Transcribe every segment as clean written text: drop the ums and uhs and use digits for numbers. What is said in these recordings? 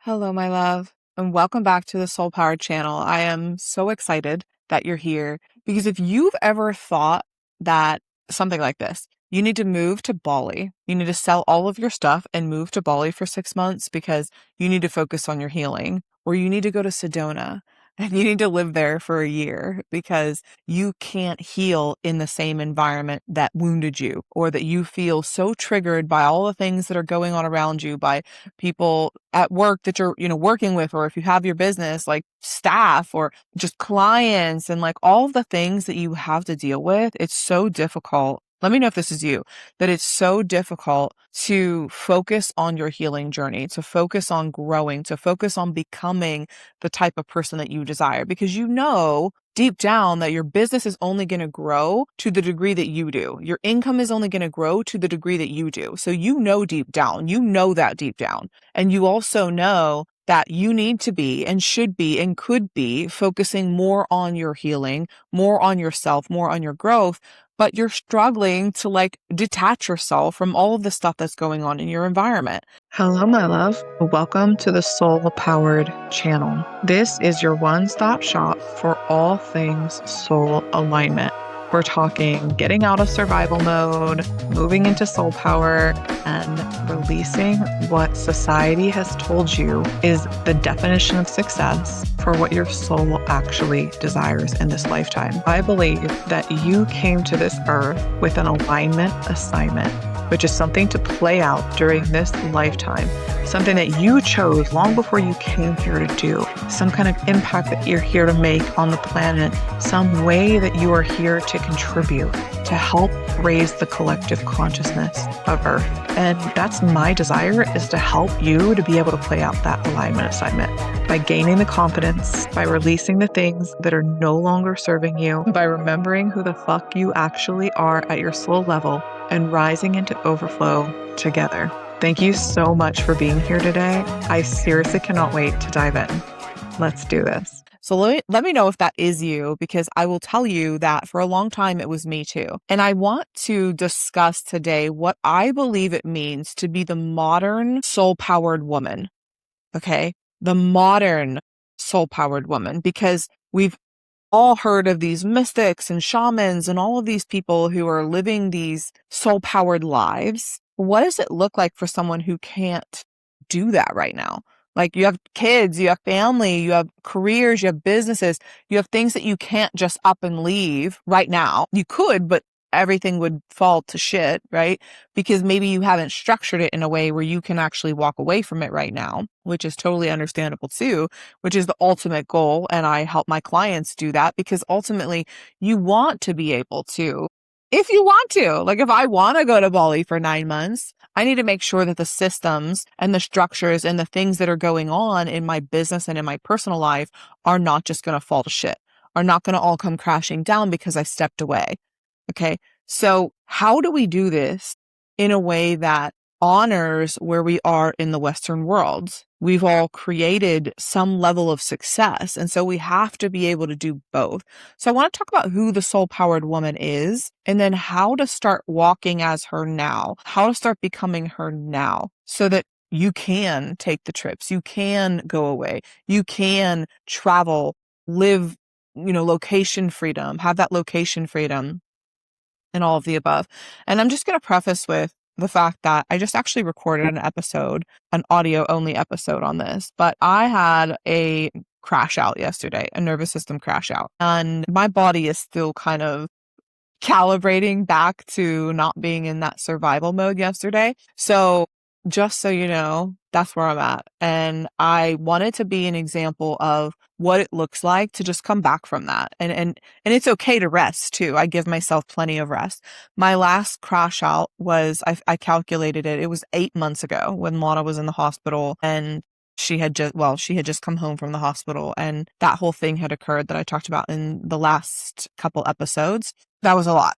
Hello, my love, and welcome back to the Soul Powered channel. I am so excited that you're here because if you've ever thought that something like this, you need to move to Bali, you need to sell all of your stuff and move to Bali for 6 months because you need to focus on your healing, or you need to go to Sedona and you need to live there for a year because you can't heal in the same environment that wounded you, or that you feel so triggered by all the things that are going on around you, by people at work that you're, working with, or if you have your business, like staff or just clients and like all of the things that you have to deal with. It's so difficult. Let me know if this is you, that it's so difficult to focus on your healing journey, to focus on growing, to focus on becoming the type of person that you desire, because you know deep down that your business is only going to grow to the degree that you do. Your income is only going to grow to the degree that you do. So you know deep down, you know that deep down. And you also know that you need to be and should be and could be focusing more on your healing, more on yourself, more on your growth, but you're struggling to like detach yourself from all of the stuff that's going on in your environment. Hello, my love. Welcome to the Soul Powered channel. This is your one-stop shop for all things soul alignment. We're talking getting out of survival mode, moving into soul power, and releasing what society has told you is the definition of success for what your soul actually desires in this lifetime. I believe that you came to this earth with an alignment assignment, which is something to play out during this lifetime, something that you chose long before you came here to do, some kind of impact that you're here to make on the planet, some way that you are here to contribute, to help raise the collective consciousness of Earth. And that's my desire, is to help you to be able to play out that alignment assignment by gaining the confidence, by releasing the things that are no longer serving you, by remembering who the fuck you actually are at your soul level, and rising into overflow together. Thank you so much for being here today. I seriously cannot wait to dive in. Let's do this. So let me know if that is you, because I will tell you that for a long time it was me too. And I want to discuss today what I believe it means to be the modern soul-powered woman. Okay? The modern soul-powered woman, because we've all heard of these mystics and shamans and all of these people who are living these soul-powered lives. What does it look like for someone who can't do that right now? Like, you have kids, you have family, you have careers, you have businesses, you have things that you can't just up and leave right now. You could, but everything would fall to shit, right? Because maybe you haven't structured it in a way where you can actually walk away from it right now, which is totally understandable too, which is the ultimate goal. And I help my clients do that because ultimately you want to be able to, if you want to, like if I want to go to Bali for 9 months, I need to make sure that the systems and the structures and the things that are going on in my business and in my personal life are not just going to fall to shit, are not going to all come crashing down because I stepped away. Okay. So how do we do this in a way that honors where we are in the Western world? We've all created some level of success. And so we have to be able to do both. So I want to talk about who the soul powered woman is, and then how to start walking as her now, how to start becoming her now, so that you can take the trips, you can go away, you can travel, live, location freedom, have that location freedom, and all of the above. And I'm just going to preface with the fact that I just actually recorded an episode, an audio only episode on this, but I had a crash out yesterday, a nervous system crash out, and my body is still kind of calibrating back to not being in that survival mode yesterday. So just so you know, that's where I'm at. And I wanted to be an example of what it looks like to just come back from that. And it's okay to rest too. I give myself plenty of rest. My last crash out was, I calculated it. It was 8 months ago when Lana was in the hospital, and she had just come home from the hospital, and that whole thing had occurred that I talked about in the last couple episodes. That was a lot.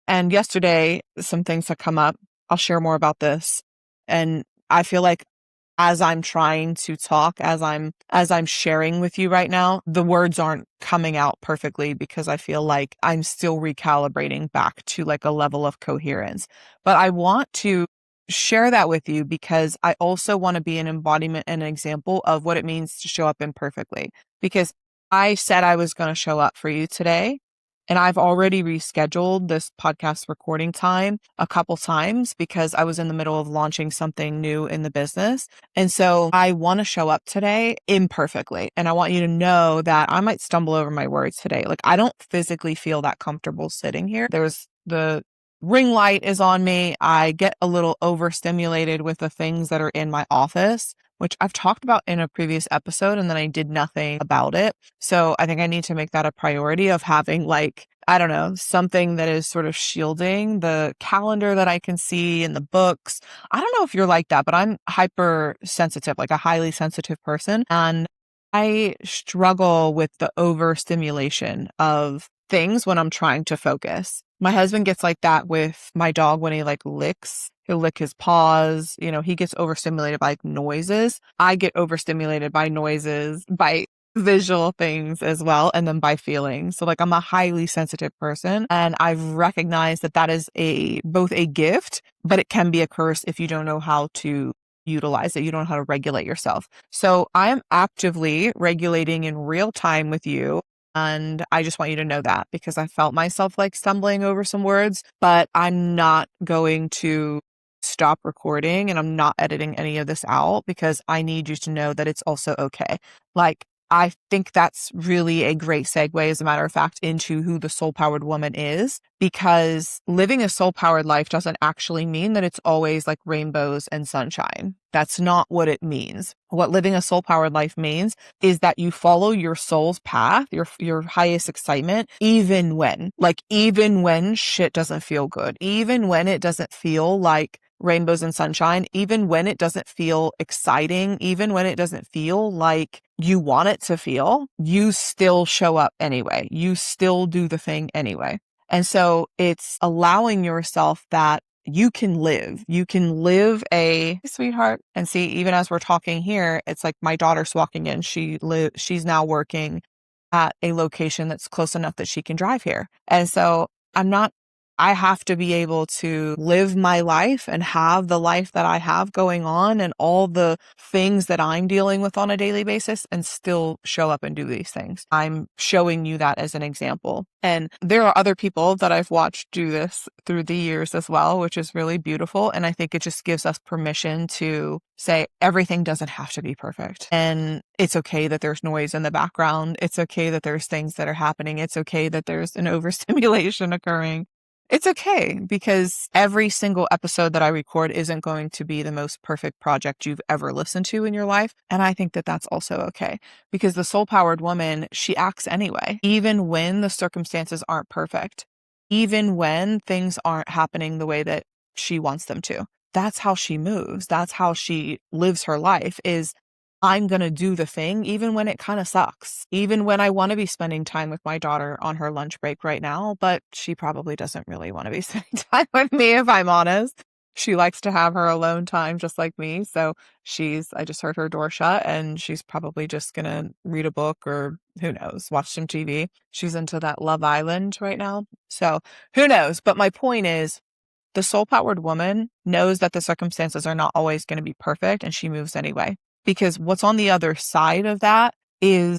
And yesterday, some things had come up. I'll share more about this. And I feel like as I'm trying to talk, as I'm sharing with you right now, the words aren't coming out perfectly because I feel like I'm still recalibrating back to like a level of coherence. But I want to share that with you because I also want to be an embodiment and an example of what it means to show up imperfectly. Because I said I was going to show up for you today, and I've already rescheduled this podcast recording time a couple times because I was in the middle of launching something new in the business. And so I want to show up today imperfectly. And I want you to know that I might stumble over my words today. Like, I don't physically feel that comfortable sitting here. There's the ring light is on me. I get a little overstimulated with the things that are in my office, which I've talked about in a previous episode, and then I did nothing about it. So I think I need to make that a priority of having, like, I don't know, something that is sort of shielding the calendar that I can see and the books. I don't know if you're like that, but I'm hypersensitive, like a highly sensitive person. And I struggle with the overstimulation of things when I'm trying to focus. My husband gets like that with my dog when he like licks. He'll lick his paws. You know, he gets overstimulated by like, noises. I get overstimulated by noises, by visual things as well, and then by feelings. So like I'm a highly sensitive person, and I've recognized that that is both a gift, but it can be a curse if you don't know how to utilize it. You don't know how to regulate yourself. So I'm actively regulating in real time with you. And I just want you to know that because I felt myself like stumbling over some words, but I'm not going to stop recording and I'm not editing any of this out because I need you to know that it's also okay. Like, I think that's really a great segue, as a matter of fact, into who the soul powered woman is, because living a soul powered life doesn't actually mean that it's always like rainbows and sunshine. That's not what it means. What living a soul powered life means is that you follow your soul's path, your highest excitement, even when shit doesn't feel good, even when it doesn't feel like rainbows and sunshine, even when it doesn't feel exciting, even when it doesn't feel like you want it to feel, you still show up anyway. You still do the thing anyway. And so it's allowing yourself that you can live a sweetheart. And see, even as we're talking here, it's like my daughter's walking in. She's now working at a location that's close enough that she can drive here. And so I have to be able to live my life and have the life that I have going on and all the things that I'm dealing with on a daily basis and still show up and do these things. I'm showing you that as an example. And there are other people that I've watched do this through the years as well, which is really beautiful. And I think it just gives us permission to say everything doesn't have to be perfect. And it's okay that there's noise in the background. It's okay that there's things that are happening. It's okay that there's an overstimulation occurring. It's okay because every single episode that I record isn't going to be the most perfect project you've ever listened to in your life. And I think that that's also okay because the soul powered woman, she acts anyway, even when the circumstances aren't perfect, even when things aren't happening the way that she wants them to. That's how she moves. That's how she lives her life is I'm going to do the thing even when it kind of sucks, even when I want to be spending time with my daughter on her lunch break right now, but she probably doesn't really want to be spending time with me if I'm honest. She likes to have her alone time just like me. So I just heard her door shut and she's probably just going to read a book or who knows, watch some TV. She's into that Love Island right now. So who knows? But my point is, the soul powered woman knows that the circumstances are not always going to be perfect and she moves anyway. Because what's on the other side of that is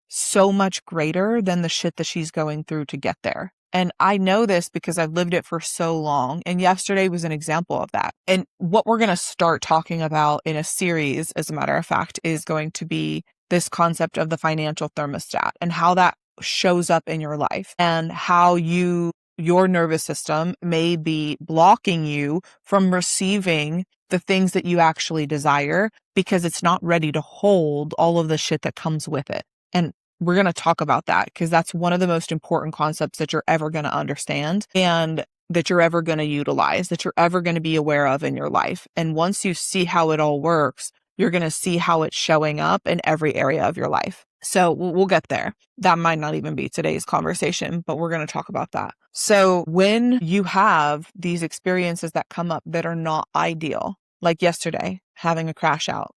so much greater than the shit that she's going through to get there. And I know this because I've lived it for so long. And yesterday was an example of that. And what we're going to start talking about in a series, as a matter of fact, is going to be this concept of the financial thermostat and how that shows up in your life and how your nervous system may be blocking you from receiving the things that you actually desire because it's not ready to hold all of the shit that comes with it. And we're going to talk about that because that's one of the most important concepts that you're ever going to understand and that you're ever going to utilize, that you're ever going to be aware of in your life. And once you see how it all works, you're going to see how it's showing up in every area of your life. So we'll get there. That might not even be today's conversation, but we're going to talk about that. So when you have these experiences that come up that are not ideal, like yesterday, having a crash out,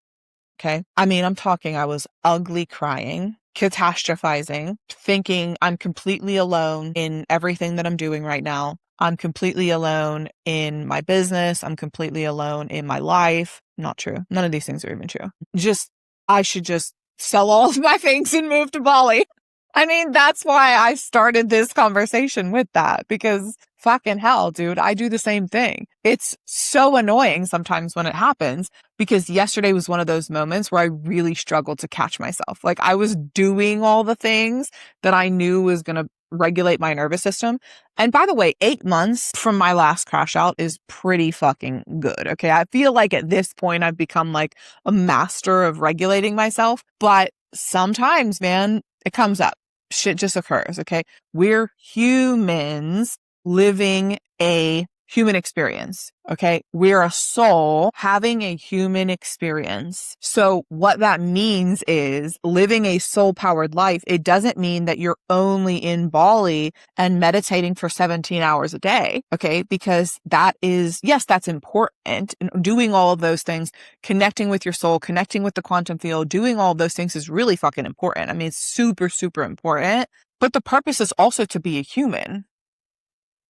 Okay. I mean, I was ugly crying, catastrophizing, thinking I'm completely alone in everything that I'm doing right now. I'm completely alone in my business. I'm completely alone in my life. Not true. None of these things are even true. I should just sell all of my things and move to Bali. I mean, that's why I started this conversation with that, because fucking hell, dude, I do the same thing. It's so annoying sometimes when it happens, because yesterday was one of those moments where I really struggled to catch myself. Like, I was doing all the things that I knew was going to regulate my nervous system. And by the way, 8 months from my last crash out is pretty fucking good. Okay. I feel like at this point I've become like a master of regulating myself, but sometimes, man, it comes up. Shit just occurs. Okay. We're humans living a human experience. Okay. We're a soul having a human experience. So what that means is living a soul powered life. It doesn't mean that you're only in Bali and meditating for 17 hours a day. Okay. Because yes, that's important. And doing all of those things, connecting with your soul, connecting with the quantum field, doing all of those things is really fucking important. I mean, it's super, super important. But the purpose is also to be a human.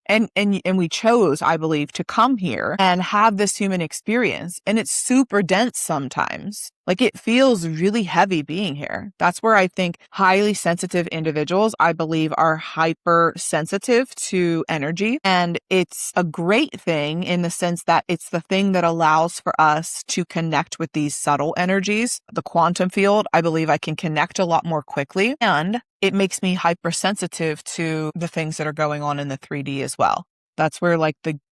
And we chose, I believe, to come here and have this human experience. And it's super dense sometimes. Like, it feels really heavy being here. That's where I think highly sensitive individuals, I believe, are hypersensitive to energy. And it's a great thing in the sense that it's the thing that allows for us to connect with these subtle energies. The quantum field, I believe I can connect a lot more quickly. And it makes me hypersensitive to the things that are going on in the 3D as well. That's where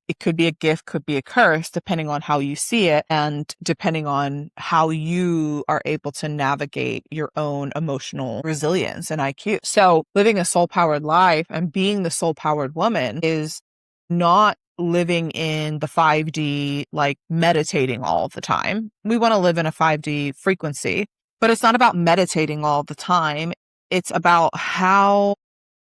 it could be a gift, could be a curse, depending on how you see it and depending on how you are able to navigate your own emotional resilience and IQ. So living a soul powered life and being the soul powered woman is not living in the 5D, like meditating all the time. We want to live in a 5D frequency, but it's not about meditating all the time. It's about how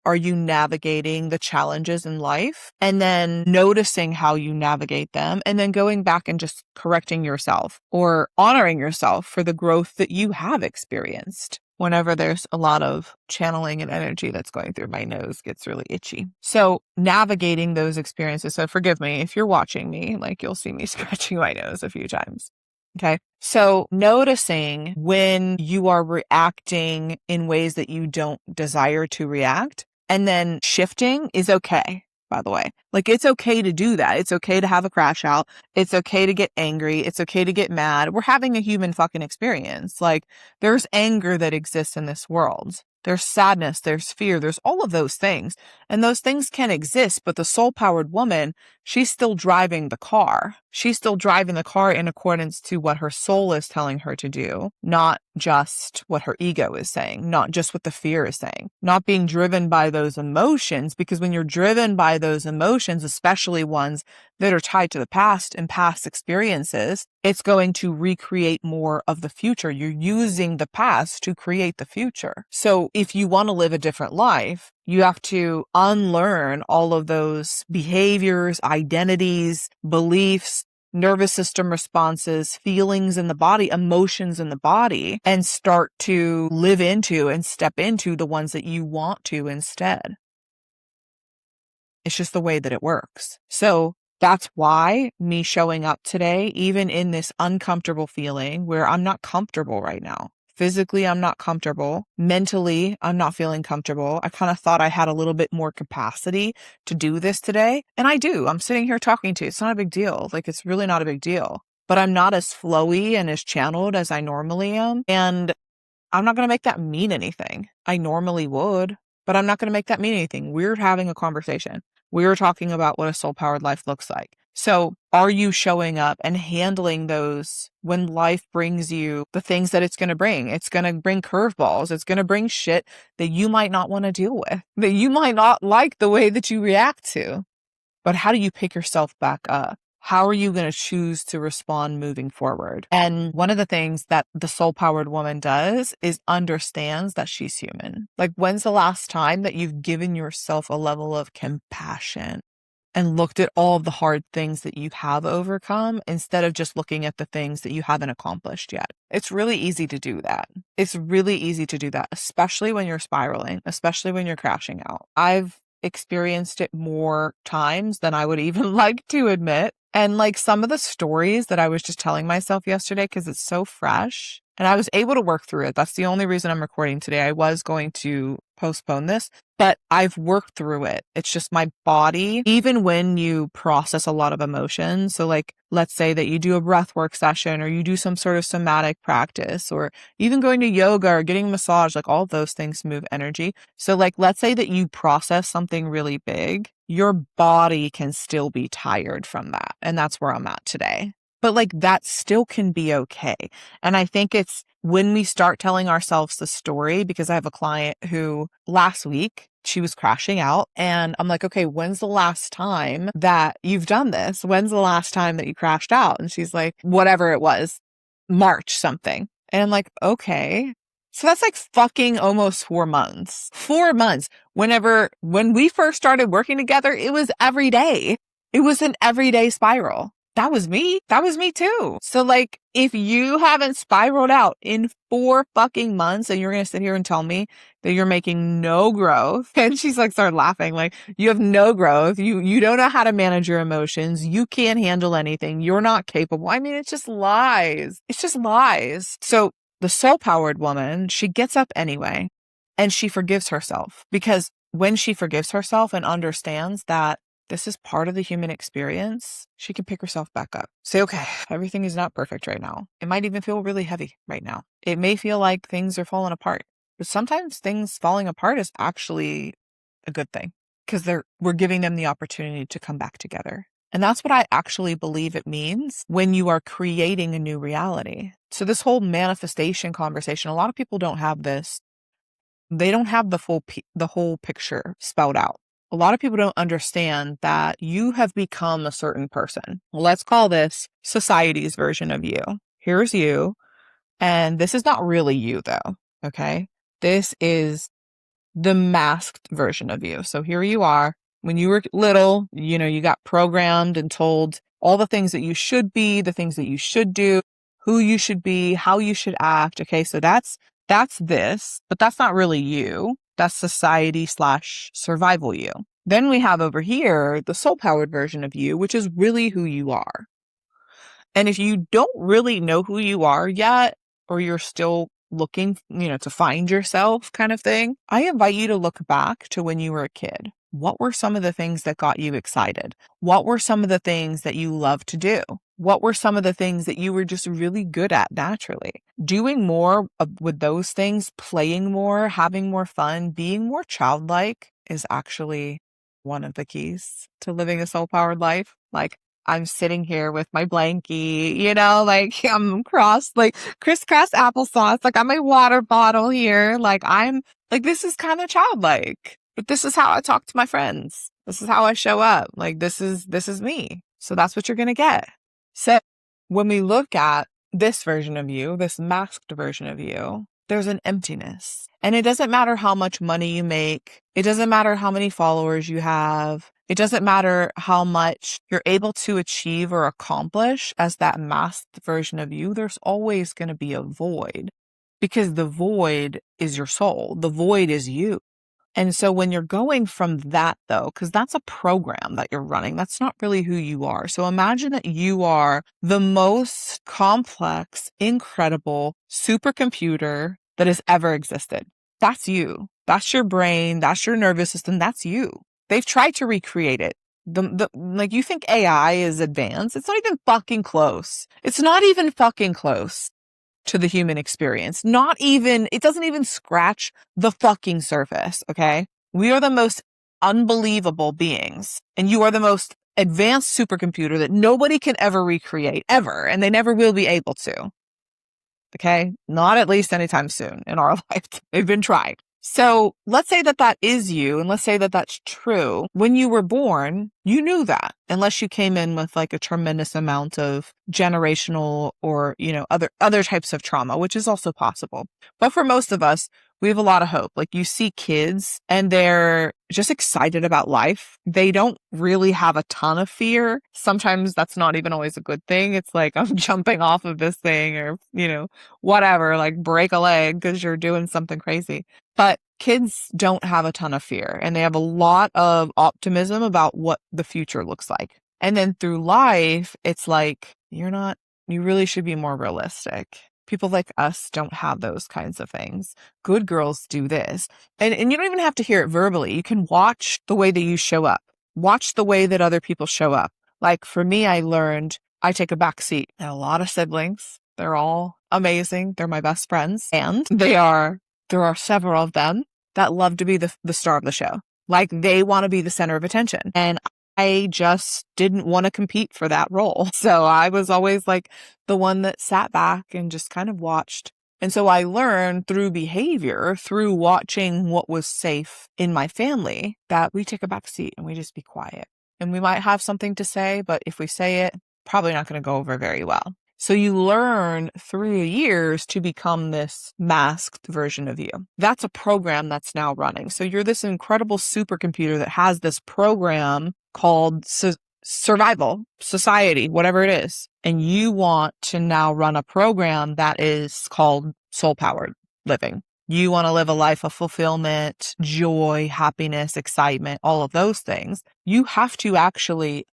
are you navigating the challenges in life and then noticing how you navigate them and then going back and just correcting yourself or honoring yourself for the growth that you have experienced. Whenever there's a lot of channeling and energy that's going through, my nose gets really itchy. So navigating those experiences. So forgive me if you're watching me, like you'll see me scratching my nose a few times. Okay. So noticing when you are reacting in ways that you don't desire to react and then shifting is okay, by the way. Like, it's okay to do that. It's okay to have a crash out. It's okay to get angry. It's okay to get mad. We're having a human fucking experience. Like, there's anger that exists in this world. There's sadness, there's fear, there's all of those things. And those things can exist, but the soul-powered woman, she's still driving the car. She's still driving the car in accordance to what her soul is telling her to do, not just what her ego is saying, not just what the fear is saying, not being driven by those emotions. Because when you're driven by those emotions, especially ones that are tied to the past and past experiences, it's going to recreate more of the future. You're using the past to create the future. So if you want to live a different life, you have to unlearn all of those behaviors, identities, beliefs, nervous system responses, feelings in the body, emotions in the body, and start to live into and step into the ones that you want to instead. It's just the way that it works. So that's why me showing up today, even in this uncomfortable feeling where I'm not comfortable right now. Physically, I'm not comfortable. Mentally, I'm not feeling comfortable. I kind of thought I had a little bit more capacity to do this today. And I do. I'm sitting here talking to you. It's not a big deal. Like, it's really not a big deal. But I'm not as flowy and as channeled as I normally am. And I'm not going to make that mean anything. I normally would, but I'm not going to make that mean anything. We're having a conversation. We're talking about what a soul-powered life looks like. So are you showing up and handling those when life brings you the things that it's going to bring? It's going to bring curveballs. It's going to bring shit that you might not want to deal with, that you might not like the way that you react to. But how do you pick yourself back up? How are you going to choose to respond moving forward? And one of the things that the soul-powered woman does is understands that she's human. Like, when's the last time that you've given yourself a level of compassion? and looked at all of the hard things that you have overcome instead of just looking at the things that you haven't accomplished yet. It's really easy to do that. It's really easy to do that, especially when you're spiraling, especially when you're crashing out. I've experienced it more times than I would even like to admit. And like some of the stories that I was just telling myself yesterday, because it's so fresh and I was able to work through it. That's the only reason I'm recording today. I was going to postpone this, but I've worked through it. It's just my body, even when you process a lot of emotions. So like, let's say that you do a breath work session or you do some sort of somatic practice or even going to yoga or getting a massage, like all of those things move energy. So like, let's say that you process something really big, your body can still be tired from that. And that's where I'm at today. But like that still can be okay. And I think it's when we start telling ourselves the story, because I have a client who last week she was crashing out and I'm like, okay, when's the last time that you've done this? When's the last time that you crashed out? And she's like, whatever it was, March something. And I'm like, okay. So that's like fucking almost 4 months. 4 months. When we first started working together, it was every day. It was an everyday spiral. That was me. That was me too. So like, if you haven't spiraled out in 4 fucking months and you're going to sit here and tell me that you're making no growth, and she's like, started laughing, like you have no growth. You don't know how to manage your emotions. You can't handle anything. You're not capable. I mean, it's just lies. It's just lies. So the soul powered woman, she gets up anyway and she forgives herself, because when she forgives herself and understands that this is part of the human experience, she can pick herself back up. Say, okay, everything is not perfect right now. It might even feel really heavy right now. It may feel like things are falling apart, but sometimes things falling apart is actually a good thing, because we're giving them the opportunity to come back together. And that's what I actually believe it means when you are creating a new reality. So this whole manifestation conversation, a lot of people don't have this. They don't have the whole picture spelled out. A lot of people don't understand that you have become a certain person. Let's call this society's version of you. Here's you. And this is not really you though. Okay. This is the masked version of you. So here you are. When you were little, you got programmed and told all the things that you should be, the things that you should do, who you should be, how you should act. Okay. So that's this, but that's not really you. That's society/survival you. Then we have over here the soul powered version of you, which is really who you are. And if you don't really know who you are yet, or you're still looking, to find yourself kind of thing, I invite you to look back to when you were a kid. What were some of the things that got you excited? What were some of the things that you loved to do? What were some of the things that you were just really good at naturally? Doing more with those things, playing more, having more fun, being more childlike is actually one of the keys to living a soul-powered life. Like, I'm sitting here with my blankie, like I'm crisscross applesauce. Like, I'm my water bottle here. Like, I'm like, this is kind of childlike, but this is how I talk to my friends. This is how I show up. Like, this is me. So that's what you're going to get. So when we look at this version of you, this masked version of you, there's an emptiness. And it doesn't matter how much money you make. It doesn't matter how many followers you have. It doesn't matter how much you're able to achieve or accomplish as that masked version of you. There's always going to be a void, because the void is your soul. The void is you. And so when you're going from that though, because that's a program that you're running, that's not really who you are. So imagine that you are the most complex, incredible supercomputer that has ever existed. That's you. That's your brain. That's your nervous system. That's you. They've tried to recreate it. Like, you think AI is advanced? It's not even fucking close. It's not even fucking close to the human experience. It doesn't even scratch the fucking surface. Okay. We are the most unbelievable beings, and you are the most advanced supercomputer that nobody can ever recreate ever. And they never will be able to. Okay. Not at least anytime soon in our life. They've been tried. So let's say that is you, and let's say that that's true. When you were born, you knew that. unless you came in with like a tremendous amount of generational or, other types of trauma, which is also possible. But for most of us, we have a lot of hope. Like you see kids and they're just excited about life. They don't really have a ton of fear. Sometimes that's not even always a good thing. It's like, I'm jumping off of this thing or, whatever, like break a leg because you're doing something crazy. But kids don't have a ton of fear and they have a lot of optimism about what the future looks like. And then through life, it's like, you really should be more realistic. People like us don't have those kinds of things. Good girls do this. And you don't even have to hear it verbally. You can watch the way that you show up. Watch the way that other people show up. Like for me, I learned I take a back seat. I have a lot of siblings. They're all amazing. They're my best friends. And there are several of them that love to be the star of the show. Like they want to be the center of attention. And I just didn't want to compete for that role. So I was always like the one that sat back and just kind of watched. And so I learned through behavior, through watching what was safe in my family, that we take a back seat and we just be quiet. And we might have something to say, but if we say it, probably not going to go over very well. So you learn through years to become this masked version of you. That's a program that's now running. So you're this incredible supercomputer that has this program called survival, society, whatever it is. And you want to now run a program that is called soul-powered living. You want to live a life of fulfillment, joy, happiness, excitement, all of those things. You have to actually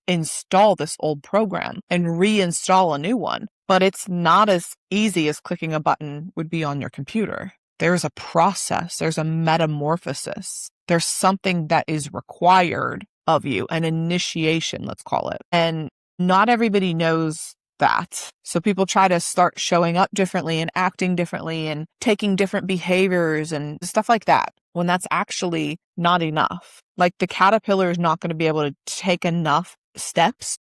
install this old program and reinstall a new one. But it's not as easy as clicking a button would be on your computer. There's a process. There's a metamorphosis. There's something that is required of you, an initiation, let's call it. And not everybody knows that. So people try to start showing up differently and acting differently and taking different behaviors and stuff like that, when that's actually not enough. Like the caterpillar is not going to be able to take enough steps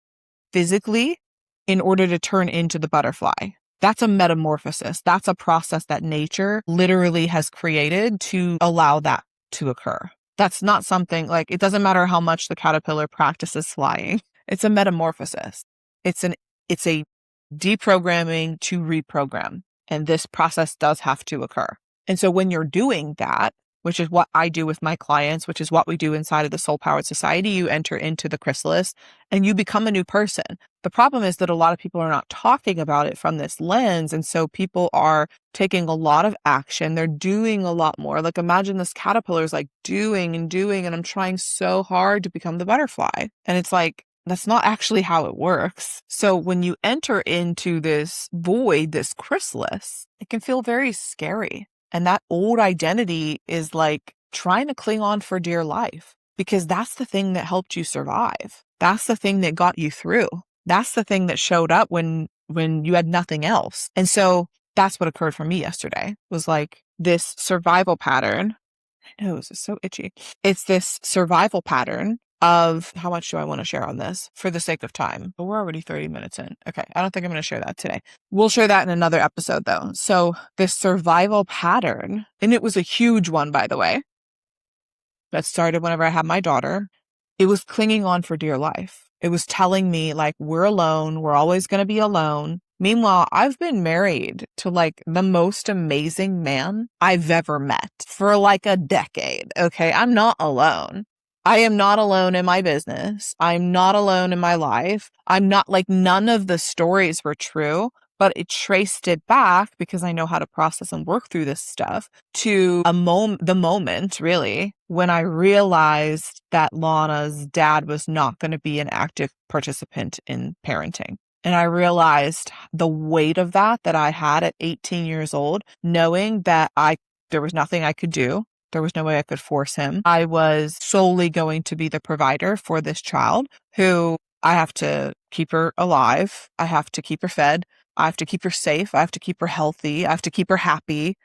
physically in order to turn into the butterfly. That's a metamorphosis. That's a process that nature literally has created to allow that to occur. That's not something like, it doesn't matter how much the caterpillar practices flying. It's a metamorphosis. It's a deprogramming to reprogram. And this process does have to occur. And so when you're doing that, which is what I do with my clients, which is what we do inside of the Soul Powered Society, you enter into the Chrysalis and you become a new person. The problem is that a lot of people are not talking about it from this lens. And so people are taking a lot of action. They're doing a lot more. Like imagine this caterpillar is like doing, and I'm trying so hard to become the butterfly. And it's like, that's not actually how it works. So when you enter into this void, this chrysalis, it can feel very scary. And that old identity is like trying to cling on for dear life, because that's the thing that helped you survive. That's the thing that got you through. That's the thing that showed up when you had nothing else. And so that's what occurred for me yesterday, was like this survival pattern. I know, this is so itchy. It's this survival pattern of how much do I want to share on this for the sake of time? But we're already 30 minutes in. Okay. I don't think I'm going to share that today. We'll share that in another episode though. So this survival pattern, and it was a huge one, by the way, that started whenever I had my daughter. It was clinging on for dear life. It was telling me like, we're alone. We're always going to be alone. Meanwhile, I've been married to like the most amazing man I've ever met for like a decade. Okay. I'm not alone. I am not alone in my business. I'm not alone in my life. I'm not like, none of the stories were true, but it traced it back because I know how to process and work through this stuff to the moment really when I realized that Lana's dad was not going to be an active participant in parenting. And I realized the weight of that I had at 18 years old, knowing that there was nothing I could do. There was no way I could force him. I was solely going to be the provider for this child who I have to keep her alive. I have to keep her fed. I have to keep her safe. I have to keep her healthy. I have to keep her happy.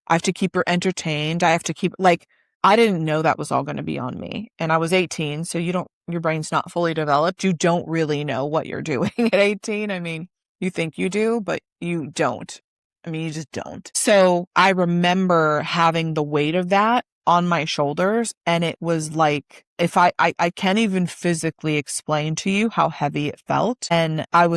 I have to keep her entertained. I have to keep, like, I didn't know that was all going to be on me. And I was 18. So your brain's not fully developed. You don't really know what you're doing at 18. I mean, you think you do, but you don't. I mean, you just don't. So I remember having the weight of that on my shoulders, and it was like if I can't even physically explain to you how heavy it felt. And I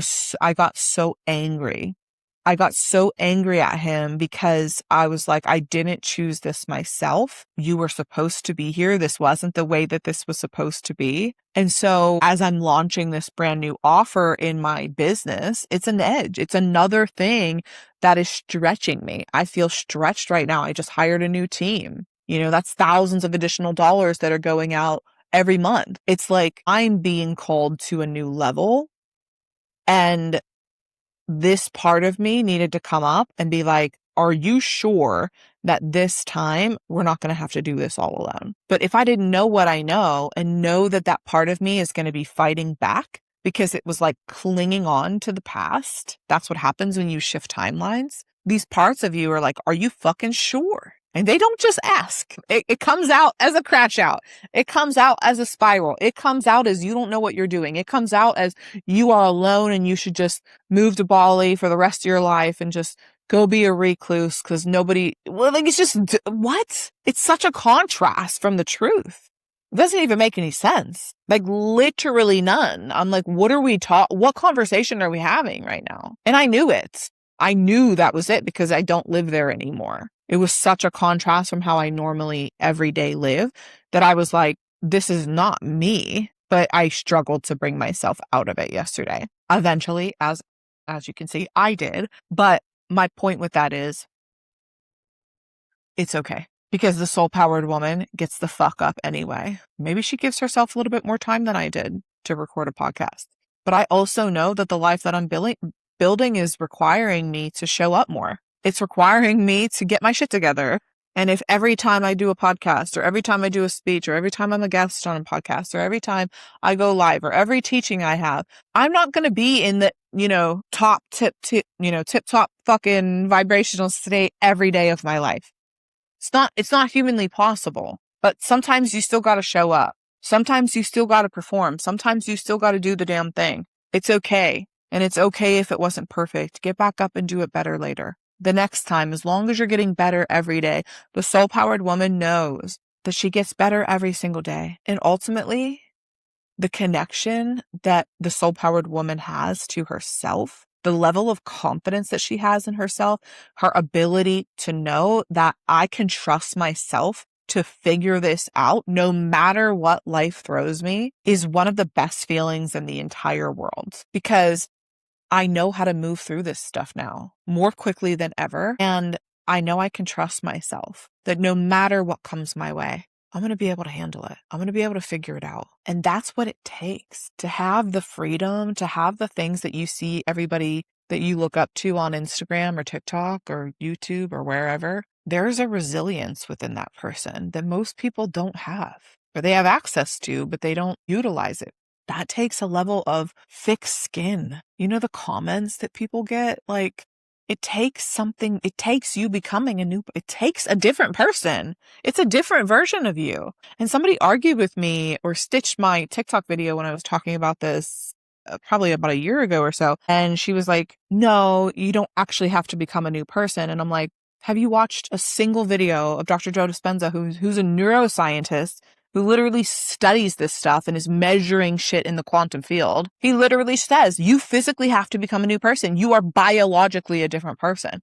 got so angry. I got so angry at him because I was like, I didn't choose this myself. You were supposed to be here. This wasn't the way that this was supposed to be. And so as I'm launching this brand new offer in my business, it's an edge. It's another thing that is stretching me. I feel stretched right now. I just hired a new team. That's thousands of additional dollars that are going out every month. It's like I'm being called to a new level, and this part of me needed to come up and be like, are you sure that this time we're not going to have to do this all alone? But if I didn't know what I know and know that that part of me is going to be fighting back because it was like clinging on to the past, that's what happens when you shift timelines. These parts of you are like, are you fucking sure? And they don't just ask. It comes out as a crash out. It comes out as a spiral. It comes out as you don't know what you're doing. It comes out as you are alone and you should just move to Bali for the rest of your life and just go be a recluse because it's just, what? It's such a contrast from the truth. It doesn't even make any sense. Like literally none. I'm like, what conversation are we having right now? And I knew it. I knew that was it because I don't live there anymore. It was such a contrast from how I normally every day live that I was like, this is not me. But I struggled to bring myself out of it yesterday. Eventually, as you can see, I did. But my point with that is, it's okay. Because the soul-powered woman gets the fuck up anyway. Maybe she gives herself a little bit more time than I did to record a podcast. But I also know that the life that I'm building is requiring me to show up more. It's requiring me to get my shit together. And if every time I do a podcast or every time I do a speech or every time I'm a guest on a podcast or every time I go live or every teaching I have, I'm not going to be in the, tip top fucking vibrational state every day of my life. It's not humanly possible, but sometimes you still got to show up. Sometimes you still got to perform. Sometimes you still got to do the damn thing. It's okay. And it's okay if it wasn't perfect. Get back up and do it better later. The next time, as long as you're getting better every day, the soul-powered woman knows that she gets better every single day. And ultimately, the connection that the soul-powered woman has to herself, the level of confidence that she has in herself, her ability to know that I can trust myself to figure this out no matter what life throws me, is one of the best feelings in the entire world. Because I know how to move through this stuff now more quickly than ever. And I know I can trust myself that no matter what comes my way, I'm going to be able to handle it. I'm going to be able to figure it out. And that's what it takes to have the freedom, to have the things that you see everybody that you look up to on Instagram or TikTok or YouTube or wherever. There's a resilience within that person that most people don't have, or they have access to, but they don't utilize it. That takes a level of thick skin. The comments that people get, like, it takes you becoming it takes a different person. It's a different version of you. And somebody argued with me or stitched my TikTok video when I was talking about this probably about a year ago or so. And she was like, no, you don't actually have to become a new person. And I'm like, have you watched a single video of Dr. Joe Dispenza, who's a neuroscientist, who literally studies this stuff and is measuring shit in the quantum field? He literally says, you physically have to become a new person. You are biologically a different person.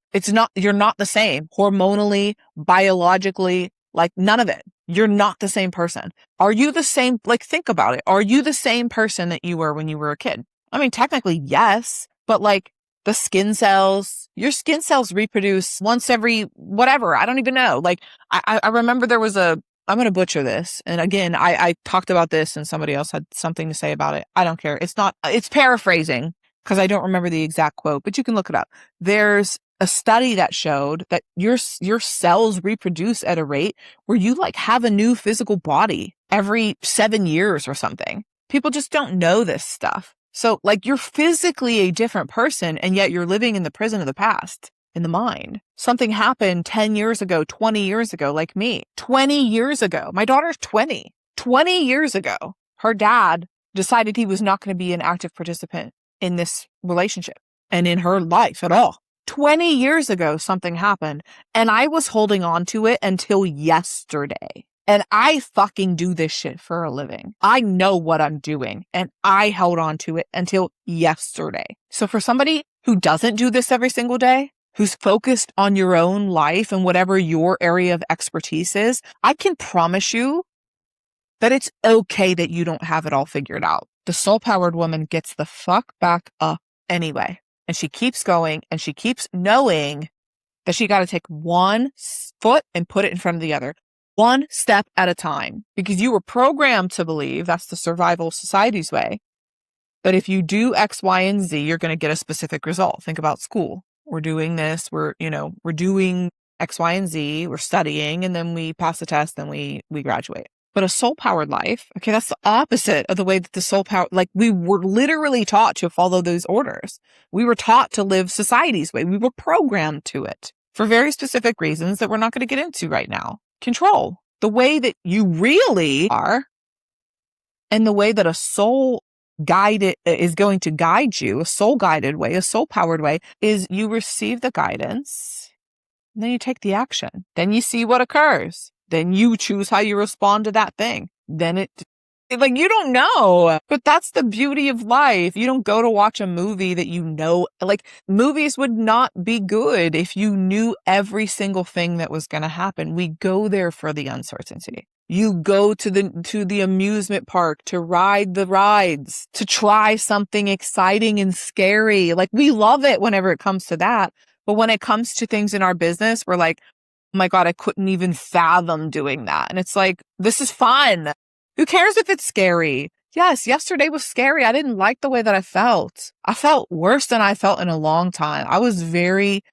You're not the same hormonally, biologically, like none of it. You're not the same person. Are you the same? Like, think about it. Are you the same person that you were when you were a kid? I mean, technically, yes, but like your skin cells reproduce once every whatever. I don't even know. Like, I remember there was I'm going to butcher this. And again, I talked about this and somebody else had something to say about it. I don't care. It's paraphrasing because I don't remember the exact quote, but you can look it up. There's a study that showed that your cells reproduce at a rate where you like have a new physical body every 7 years or something. People just don't know this stuff. So like you're physically a different person and yet you're living in the prison of the past. In the mind. Something happened 10 years ago, 20 years ago, like me. 20 years ago. My daughter's 20. 20 years ago, her dad decided he was not going to be an active participant in this relationship and in her life at all. 20 years ago, something happened and I was holding on to it until yesterday. And I fucking do this shit for a living. I know what I'm doing. And I held on to it until yesterday. So for somebody who doesn't do this every single day, who's focused on your own life and whatever your area of expertise is, I can promise you that it's okay that you don't have it all figured out. The soul-powered woman gets the fuck back up anyway. And she keeps going and she keeps knowing that she got to take one foot and put it in front of the other. One step at a time. Because you were programmed to believe, that's the survival society's way, that if you do X, Y, and Z, you're going to get a specific result. Think about school. We're doing this, we're doing X, Y, and Z, we're studying, and then we pass the test, then we graduate. But a soul-powered life, okay, that's the opposite of the way that the soul-power, like we were literally taught to follow those orders. We were taught to live society's way. We were programmed to it for very specific reasons that we're not going to get into right now. Control. The way that you really are and the way that a soul guided is going to guide you, a soul-guided way, a soul-powered way, is you receive the guidance, and then you take the action. Then you see what occurs. Then you choose how you respond to that thing. Then like, you don't know, but that's the beauty of life. You don't go to watch a movie that you know, like movies would not be good if you knew every single thing that was going to happen. We go there for the uncertainty. You go to the amusement park to ride the rides, to try something exciting and scary. Like we love it whenever it comes to that. But when it comes to things in our business, we're like, oh my God, I couldn't even fathom doing that. And it's like, this is fun. Who cares if it's scary? Yes, yesterday was scary. I didn't like the way that I felt. I felt worse than I felt in a long time. I was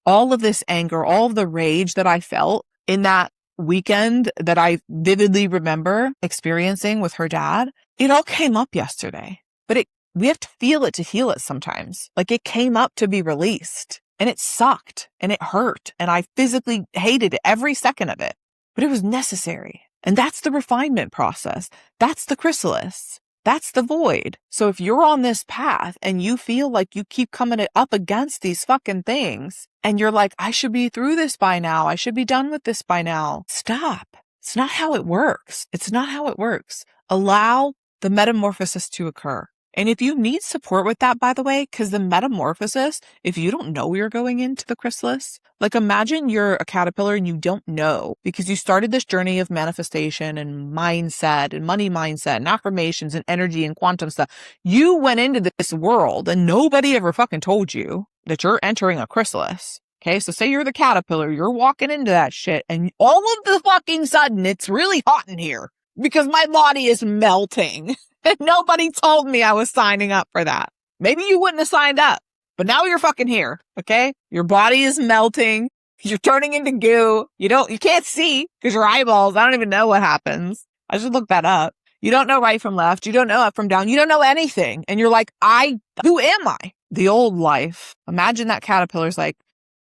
all of this anger, all of the rage that I felt in that weekend that I vividly remember experiencing with her dad, it all came up yesterday. But we have to feel it to heal it sometimes. Like it came up to be released. And it sucked and it hurt and I physically hated every second of it, but it was necessary. And that's the refinement process. That's the chrysalis. That's the void. So if you're on this path and you feel like you keep coming up against these fucking things and you're like, I should be through this by now. I should be done with this by now. Stop. It's not how it works. It's not how it works. Allow the metamorphosis to occur. And if you need support with that, by the way, because the metamorphosis, if you don't know you're going into the chrysalis, like imagine you're a caterpillar and you don't know because you started this journey of manifestation and mindset and money mindset and affirmations and energy and quantum stuff. You went into this world and nobody ever fucking told you that you're entering a chrysalis. Okay, so say you're the caterpillar, you're walking into that shit and all of the fucking sudden it's really hot in here because my body is melting. And nobody told me I was signing up for that. Maybe you wouldn't have signed up, but now you're fucking here. Okay. Your body is melting. You're turning into goo. You can't see because your eyeballs, I don't even know what happens. I should look that up. You don't know right from left. You don't know up from down. You don't know anything. And you're like, who am I? The old life. Imagine that caterpillar's like,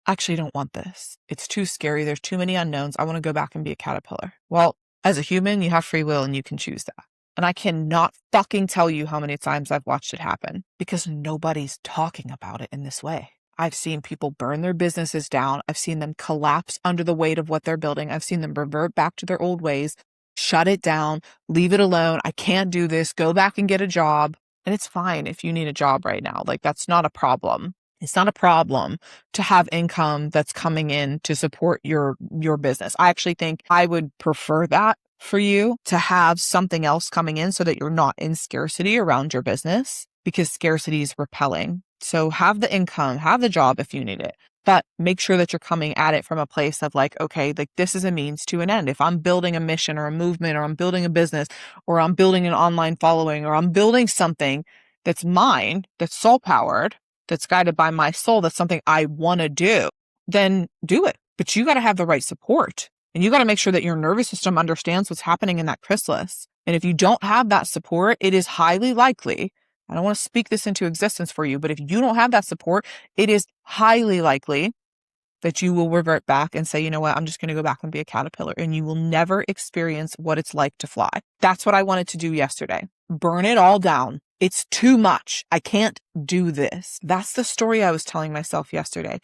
actually don't want this. It's too scary. There's too many unknowns. I want to go back and be a caterpillar. Well, as a human, you have free will and you can choose that. And I cannot fucking tell you how many times I've watched it happen because nobody's talking about it in this way. I've seen people burn their businesses down. I've seen them collapse under the weight of what they're building. I've seen them revert back to their old ways, shut it down, leave it alone. I can't do this. Go back and get a job. And it's fine if you need a job right now. Like that's not a problem. It's not a problem to have income that's coming in to support your business. I actually think I would prefer that for you to have something else coming in so that you're not in scarcity around your business because scarcity is repelling. So have the income, have the job if you need it, but make sure that you're coming at it from a place of like, okay, like this is a means to an end. If I'm building a mission or a movement or I'm building a business or I'm building an online following or I'm building something that's mine, that's soul powered, that's guided by my soul, that's something I want to do, then do it. But you got to have the right support. And you got to make sure that your nervous system understands what's happening in that chrysalis. And if you don't have that support, it is highly likely, I don't want to speak this into existence for you, but if you don't have that support, it is highly likely that you will revert back and say, you know what, I'm just going to go back and be a caterpillar and you will never experience what it's like to fly. That's what I wanted to do yesterday. Burn it all down. It's too much. I can't do this. That's the story I was telling myself yesterday.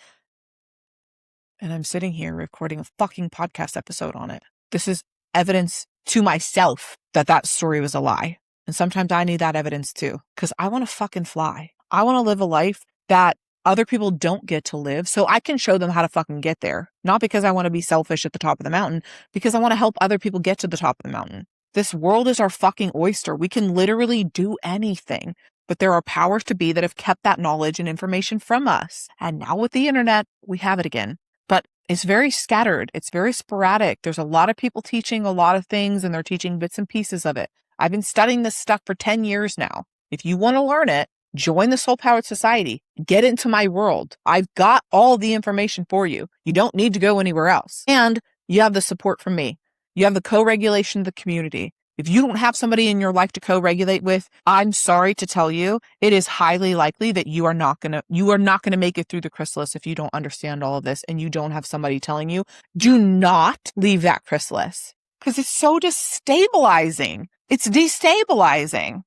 And I'm sitting here recording a fucking podcast episode on it. This is evidence to myself that that story was a lie. And sometimes I need that evidence too, because I want to fucking fly. I want to live a life that other people don't get to live, so I can show them how to fucking get there. Not because I want to be selfish at the top of the mountain, because I want to help other people get to the top of the mountain. This world is our fucking oyster. We can literally do anything. But there are powers to be that have kept that knowledge and information from us. And now with the internet, we have it again. But it's very scattered. It's very sporadic. There's a lot of people teaching a lot of things, and they're teaching bits and pieces of it. I've been studying this stuff for 10 years now. If you want to learn it, join the Soul Powered Society. Get into my world. I've got all the information for you. You don't need to go anywhere else. And you have the support from me. You have the co-regulation of the community. If you don't have somebody in your life to co-regulate with, I'm sorry to tell you, it is highly likely that you are not going to make it through the chrysalis if you don't understand all of this and you don't have somebody telling you, do not leave that chrysalis, because it's so destabilizing. It's destabilizing.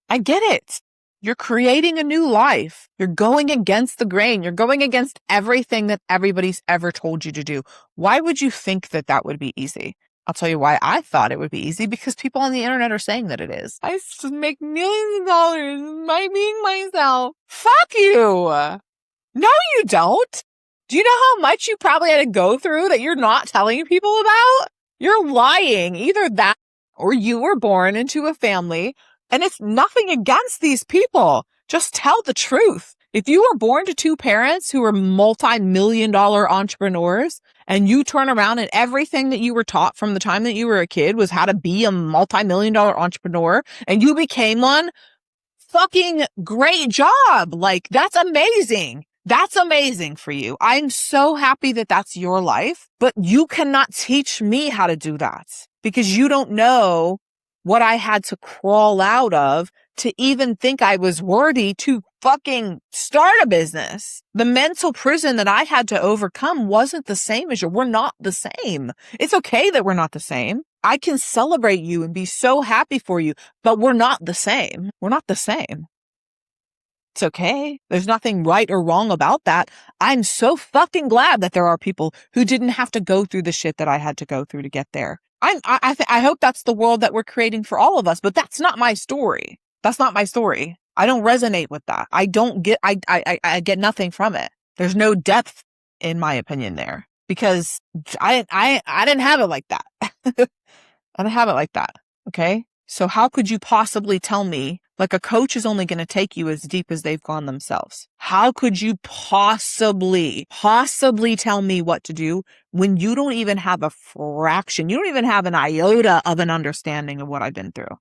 I get it. You're creating a new life. You're going against the grain. You're going against everything that everybody's ever told you to do. Why would you think that that would be easy? I'll tell you why I thought it would be easy, because people on the internet are saying that it is. I make millions of dollars by being myself. Fuck you. No, you don't. Do you know how much you probably had to go through that you're not telling people about? You're lying. Either that or you were born into a family, and it's nothing against these people. Just tell the truth. If you were born to two parents who are multi-million-dollar entrepreneurs, and you turn around and everything that you were taught from the time that you were a kid was how to be a multi-million-dollar entrepreneur, and you became one, fucking great job. Like, that's amazing. That's amazing for you. I'm so happy that that's your life, but you cannot teach me how to do that, because you don't know what I had to crawl out of to even think I was worthy to fucking start a business. The mental prison that I had to overcome wasn't the same as you. We're not the same. It's okay that we're not the same. I can celebrate you and be so happy for you, but we're not the same. We're not the same. It's okay. There's nothing right or wrong about that. I'm so fucking glad that there are people who didn't have to go through the shit that I had to go through to get there. I hope that's the world that we're creating for all of us, but that's not my story. That's not my story. I don't resonate with that. I get nothing from it. There's no depth, in my opinion, there, because I didn't have it like that. I didn't have it like that. Okay. So how could you possibly tell me, like, a coach is only going to take you as deep as they've gone themselves? How could you possibly tell me what to do when you don't even have a fraction? You don't even have an iota of an understanding of what I've been through.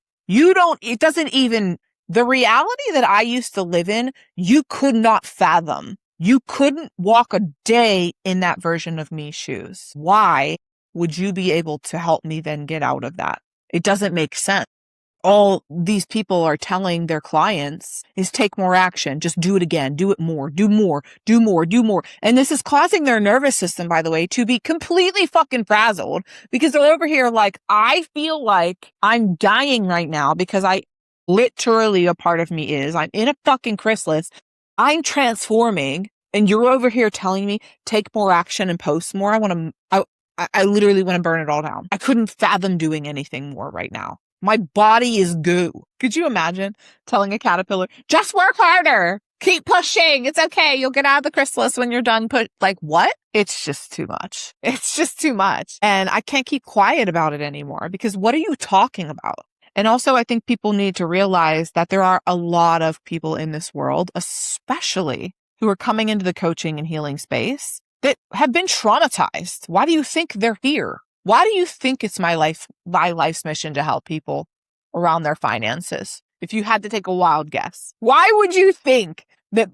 The reality that I used to live in, you could not fathom. You couldn't walk a day in that version of me's shoes. Why would you be able to help me then get out of that? It doesn't make sense. All these people are telling their clients is take more action. Just do it again. Do it more. Do more. Do more. Do more. And this is causing their nervous system, by the way, to be completely fucking frazzled, because they're over here like, I feel like I'm dying right now because literally a part of me I'm in a fucking chrysalis. I'm transforming, and you're over here telling me take more action and post more. I literally want to burn it all down. I couldn't fathom doing anything more right now. My body is goo. Could you imagine telling a caterpillar, just work harder, keep pushing, it's okay, you'll get out of the chrysalis when you're done. Like, what? It's just too much. It's just too much. And I can't keep quiet about it anymore, because what are you talking about? And also, I think people need to realize that there are a lot of people in this world, especially who are coming into the coaching and healing space, that have been traumatized. Why do you think they're here? Why do you think it's my life's mission to help people around their finances? If you had to take a wild guess, why would you think that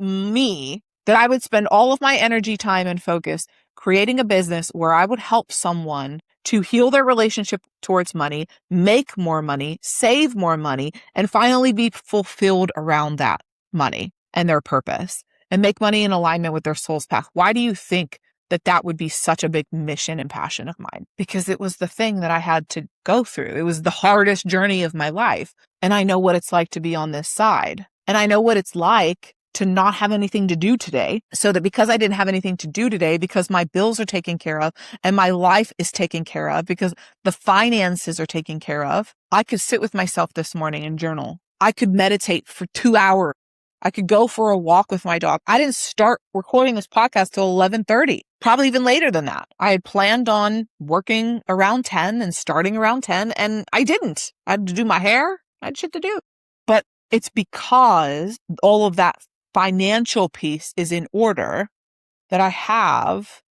I would spend all of my energy, time, and focus creating a business where I would help someone to heal their relationship towards money, make more money, save more money, and finally be fulfilled around that money and their purpose, and make money in alignment with their soul's path? Why do you think that would be such a big mission and passion of mine? Because it was the thing that I had to go through. It was the hardest journey of my life. And I know what it's like to be on this side. And I know what it's like to not have anything to do today, so that because I didn't have anything to do today, because my bills are taken care of and my life is taken care of, because the finances are taken care of, I could sit with myself this morning and journal. I could meditate for 2 hours. I could go for a walk with my dog. I didn't start recording this podcast till 11:30, probably even later than that. I had planned on working around 10 and starting around 10, and I didn't. I had to do my hair. I had shit to do. But it's because all of that financial piece is in order that I have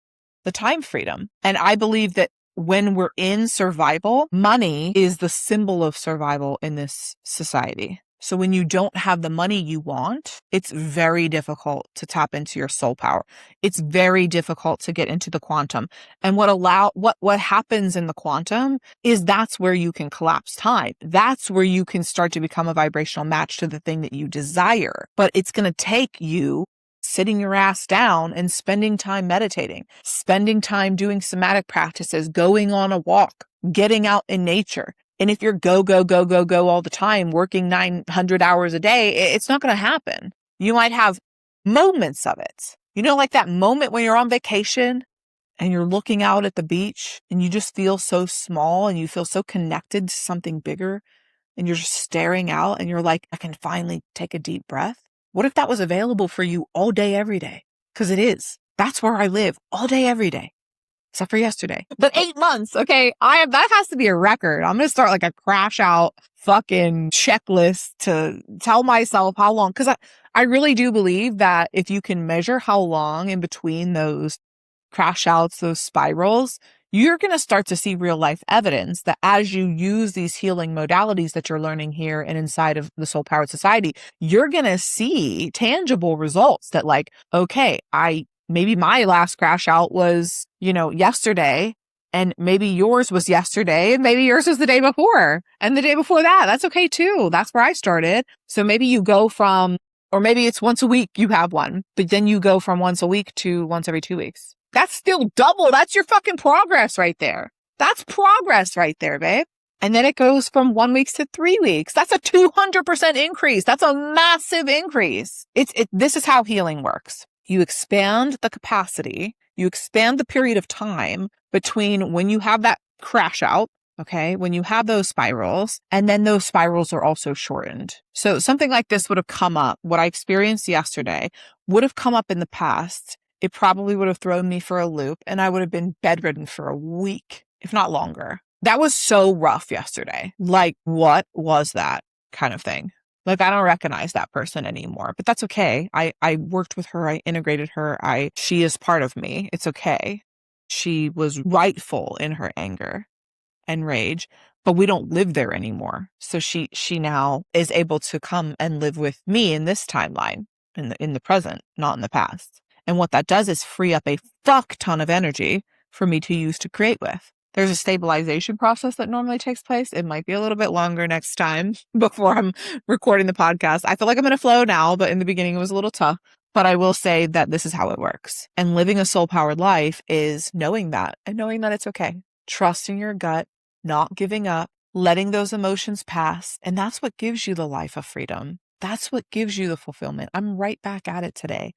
the time freedom. And I believe that when we're in survival, money is the symbol of survival in this society. So when you don't have the money you want, it's very difficult to tap into your soul power. It's very difficult to get into the quantum. And what happens in the quantum is that's where you can collapse time. That's where you can start to become a vibrational match to the thing that you desire. But it's going to take you sitting your ass down and spending time meditating, spending time doing somatic practices, going on a walk, getting out in nature. And if you're go all the time, working 900 hours a day, it's not going to happen. You might have moments of it. You know, like that moment when you're on vacation and you're looking out at the beach and you just feel so small and you feel so connected to something bigger and you're just staring out and you're like, I can finally take a deep breath. What if that was available for you all day, every day? Because it is. That's where I live all day, every day. Except for yesterday. But 8 months, okay? That has to be a record. I'm going to start like a crash out fucking checklist to tell myself how long. Because I really do believe that if you can measure how long in between those crash outs, those spirals, you're going to start to see real life evidence that as you use these healing modalities that you're learning here and inside of the Soul Powered Society, you're going to see tangible results that like, okay, maybe my last crash out was, yesterday, and maybe yours was yesterday, and maybe yours was the day before, and the day before that. That's okay too. That's where I started. So maybe you go from, or maybe it's once a week you have one, but then you go from once a week to once every 2 weeks. That's still double. That's your fucking progress right there. That's progress right there, babe. And then it goes from 1 week to 3 weeks. That's a 200% increase. That's a massive increase. This is how healing works. You expand the capacity, you expand the period of time between when you have that crash out, okay, when you have those spirals, and then those spirals are also shortened. So something like this would have come up, what I experienced yesterday would have come up in the past. It probably would have thrown me for a loop and I would have been bedridden for a week, if not longer. That was so rough yesterday. Like, what was that kind of thing? Like, I don't recognize that person anymore, but that's okay. I worked with her. I integrated her. She is part of me. It's okay. She was rightful in her anger and rage, but we don't live there anymore. So she now is able to come and live with me in this timeline, in the present, not in the past. And what that does is free up a fuck ton of energy for me to use to create with. There's a stabilization process that normally takes place. It might be a little bit longer next time before I'm recording the podcast. I feel like I'm in a flow now, but in the beginning it was a little tough. But I will say that this is how it works. And living a soul-powered life is knowing that and knowing that it's okay. Trusting your gut, not giving up, letting those emotions pass. And that's what gives you the life of freedom. That's what gives you the fulfillment. I'm right back at it today.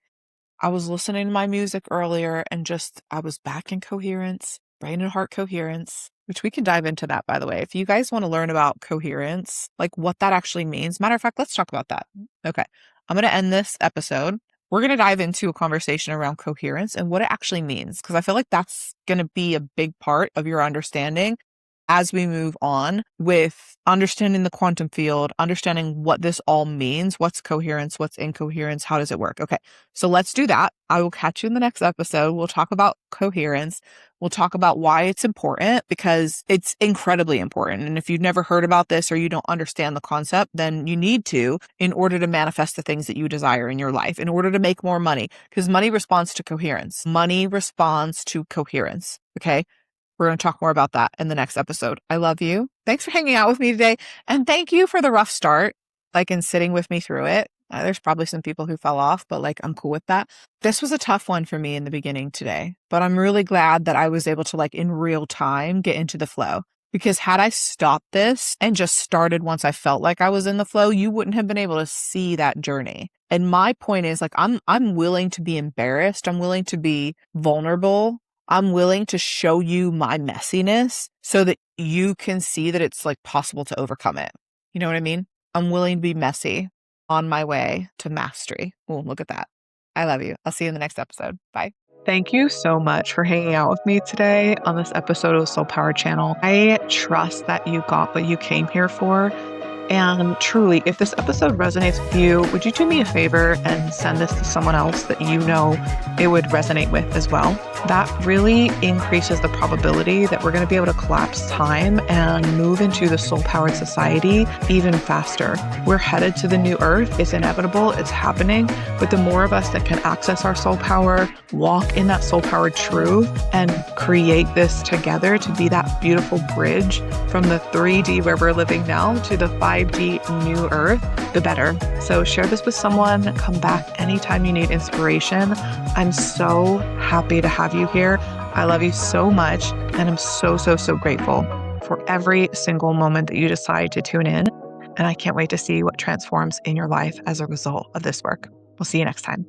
I was listening to my music earlier and I was back in coherence. Brain and heart coherence, which we can dive into that, by the way. If you guys want to learn about coherence, like what that actually means. Matter of fact, let's talk about that. Okay. I'm going to end this episode. We're going to dive into a conversation around coherence and what it actually means, because I feel like that's going to be a big part of your understanding as we move on with understanding the quantum field, understanding what this all means, what's coherence, what's incoherence, how does it work? Okay, so let's do that. I will catch you in the next episode. We'll talk about coherence. We'll talk about why it's important, because it's incredibly important. And if you've never heard about this or you don't understand the concept, then you need to in order to manifest the things that you desire in your life, in order to make more money, because money responds to coherence. Money responds to coherence. Okay. We're going to talk more about that in the next episode. I love you. Thanks for hanging out with me today. And thank you for the rough start, and sitting with me through it. There's probably some people who fell off, but I'm cool with that. This was a tough one for me in the beginning today, but I'm really glad that I was able to in real time get into the flow, because had I stopped this and just started once I felt like I was in the flow, you wouldn't have been able to see that journey. And my point is like, I'm willing to be embarrassed. I'm willing to be vulnerable. I'm willing to show you my messiness so that you can see that it's like possible to overcome it. You know what I mean? I'm willing to be messy on my way to mastery. Oh, look at that. I love you. I'll see you in the next episode. Bye. Thank you so much for hanging out with me today on this episode of the Soul Power Channel. I trust that you got what you came here for. And truly, if this episode resonates with you, would you do me a favor and send this to someone else that you know it would resonate with as well? That really increases the probability that we're going to be able to collapse time and move into the soul-powered society even faster. We're headed to the new earth. It's inevitable. It's happening. But the more of us that can access our soul power, walk in that soul-powered truth, and create this together to be that beautiful bridge from the 3D where we're living now to the 5D new earth, the better. So share this with someone. Come back anytime you need inspiration. I'm so happy to have you here. I love you so much. And I'm so grateful for every single moment that you decide to tune in. And I can't wait to see what transforms in your life as a result of this work. We'll see you next time.